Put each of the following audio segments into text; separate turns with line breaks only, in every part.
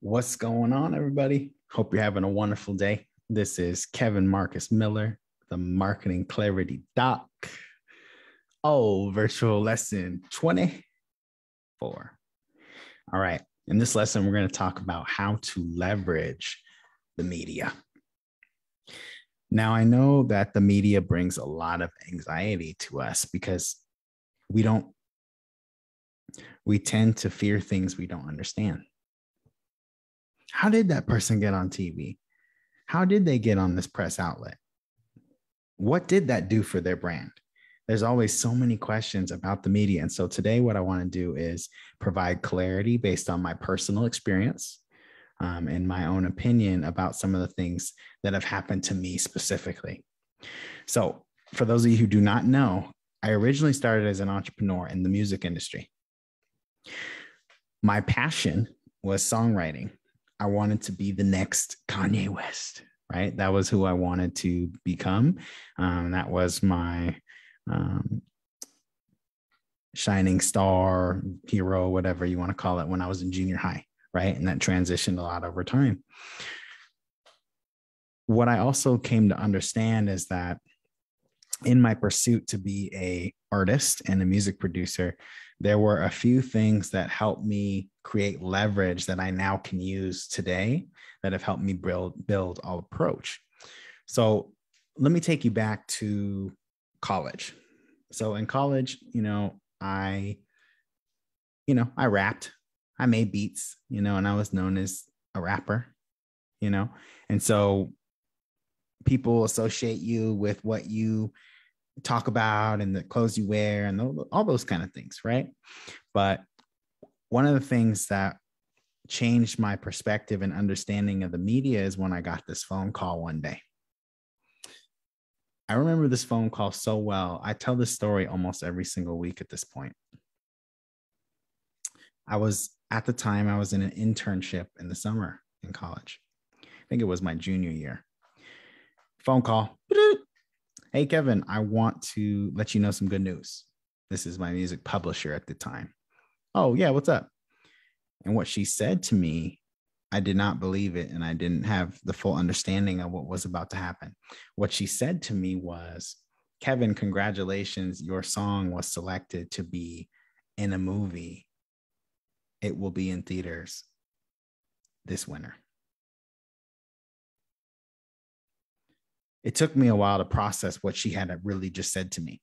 What's going on, everybody? Hope you're having a wonderful day. This is Kevin Marcus Miller, the Marketing Clarity Doc. Oh, virtual lesson 24. All right. In this lesson, we're going to talk about how to leverage the media. Now, I know that the media brings a lot of anxiety to us because we tend to fear things we don't understand. How did that person get on TV? How did they get on this press outlet? What did that do for their brand? There's always so many questions about the media. And so today, what I want to do is provide clarity based on my personal experience and my own opinion about some of the things that have happened to me specifically. So for those of you who do not know, I originally started as an entrepreneur in the music industry. My passion was songwriting. I wanted to be the next Kanye West, right? That was who I wanted to become. That was my shining star, hero, whatever you want to call it, when I was in junior high, right? And that transitioned a lot over time. What I also came to understand is that in my pursuit to be an artist and a music producer, there were a few things that helped me create leverage that I now can use today that have helped me build our approach. So let me take you back to college. So in college, I rapped, I made beats, and I was known as a rapper, and so people associate you with what you talk about and the clothes you wear and all those kind of things, right? But one of the things that changed my perspective and understanding of the media is when I got this phone call one day. I remember this phone call so well. I tell this story almost every single week at this point. At the time, I was in an internship in the summer in college. I think it was my junior year. Phone call. Hey, Kevin, I want to let you know some good news. This is my music publisher at the time. Oh, yeah, what's up? And what she said to me, I did not believe it, and I didn't have the full understanding of what was about to happen. What she said to me was, Kevin, congratulations. Your song was selected to be in a movie. It will be in theaters this winter. It took me a while to process what she had really just said to me.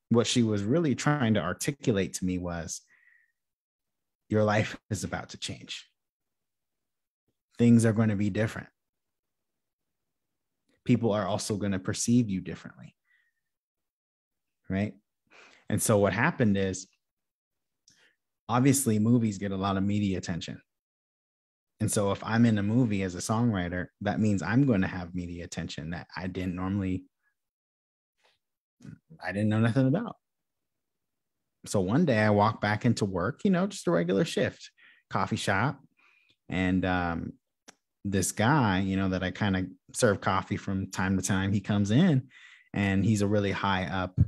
What she was really trying to articulate to me was, your life is about to change. Things are going to be different. People are also going to perceive you differently, right? And so what happened is, obviously, movies get a lot of media attention. And so if I'm in a movie as a songwriter, that means I'm going to have media attention that I didn't know nothing about. So one day I walked back into work, just a regular shift, coffee shop. And this guy, that I kind of serve coffee from time to time, he comes in and he's a really high up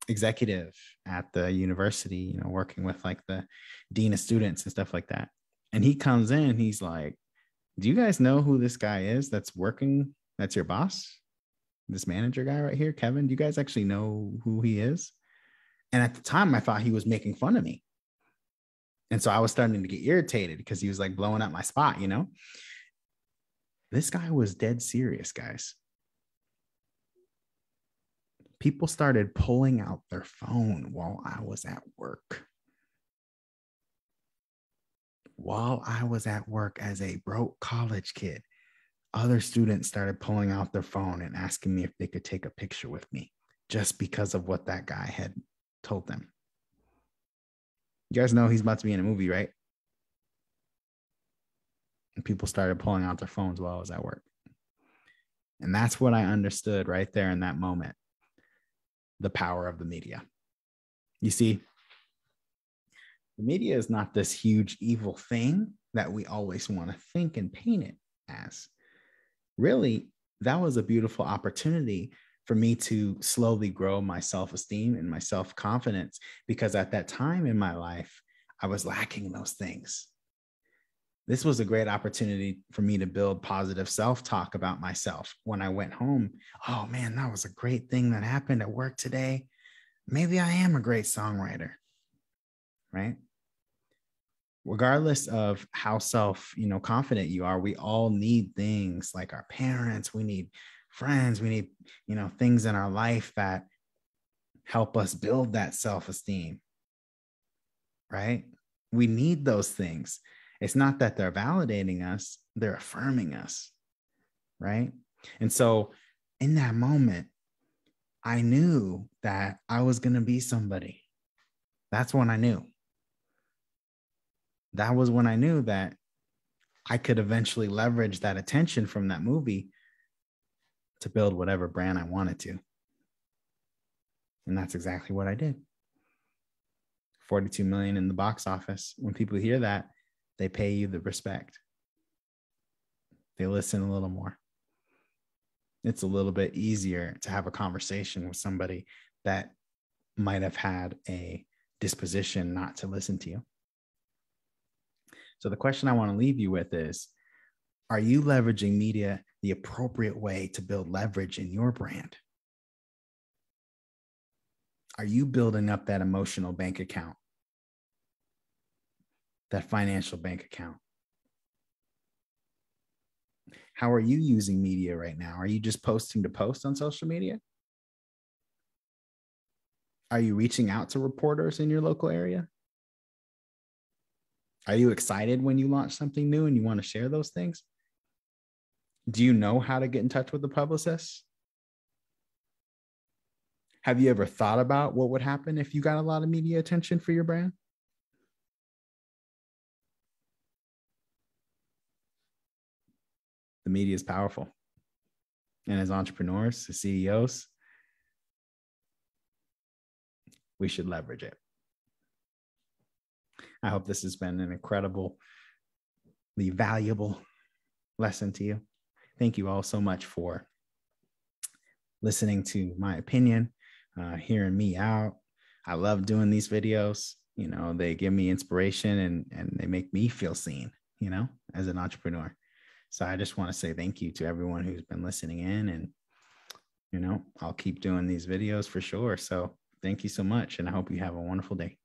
executive at the university, working with like the dean of students and stuff like that. And he comes in, he's like, do you guys know who this guy is that's working? That's your boss? This manager guy right here, Kevin, do you guys actually know who he is? And at the time, I thought he was making fun of me. And so I was starting to get irritated because he was like blowing up my spot, This guy was dead serious, guys. People started pulling out their phone while I was at work. While I was at work as a broke college kid, other students started pulling out their phone and asking me if they could take a picture with me just because of what that guy had told them. You guys know he's about to be in a movie, right? And people started pulling out their phones while I was at work. And that's what I understood right there in that moment, the power of the media. You see, the media is not this huge evil thing that we always want to think and paint it as. Really, that was a beautiful opportunity for me to slowly grow my self-esteem and my self-confidence, because at that time in my life, I was lacking those things. This was a great opportunity for me to build positive self-talk about myself. When I went home, oh man, that was a great thing that happened at work today. Maybe I am a great songwriter, right? Regardless of how confident you are, we all need things like our parents, we need friends, we need, things in our life that help us build that self-esteem, right? We need those things. It's not that they're validating us, they're affirming us, right? And so in that moment, I knew that I was going to be somebody. That's when I knew. That was when I knew that I could eventually leverage that attention from that movie to build whatever brand I wanted to. And that's exactly what I did. 42 million in the box office. When people hear that, they pay you the respect. They listen a little more. It's a little bit easier to have a conversation with somebody that might have had a disposition not to listen to you. So the question I want to leave you with is, are you leveraging media the appropriate way to build leverage in your brand? Are you building up that emotional bank account, that financial bank account? How are you using media right now? Are you just posting to post on social media? Are you reaching out to reporters in your local area? Are you excited when you launch something new and you want to share those things? Do you know how to get in touch with the publicist? Have you ever thought about what would happen if you got a lot of media attention for your brand? The media is powerful. And as entrepreneurs, as CEOs, we should leverage it. I hope this has been an incredibly valuable lesson to you. Thank you all so much for listening to my opinion, hearing me out. I love doing these videos. They give me inspiration and they make me feel seen, as an entrepreneur. So I just want to say thank you to everyone who's been listening in, and, I'll keep doing these videos for sure. So thank you so much. And I hope you have a wonderful day.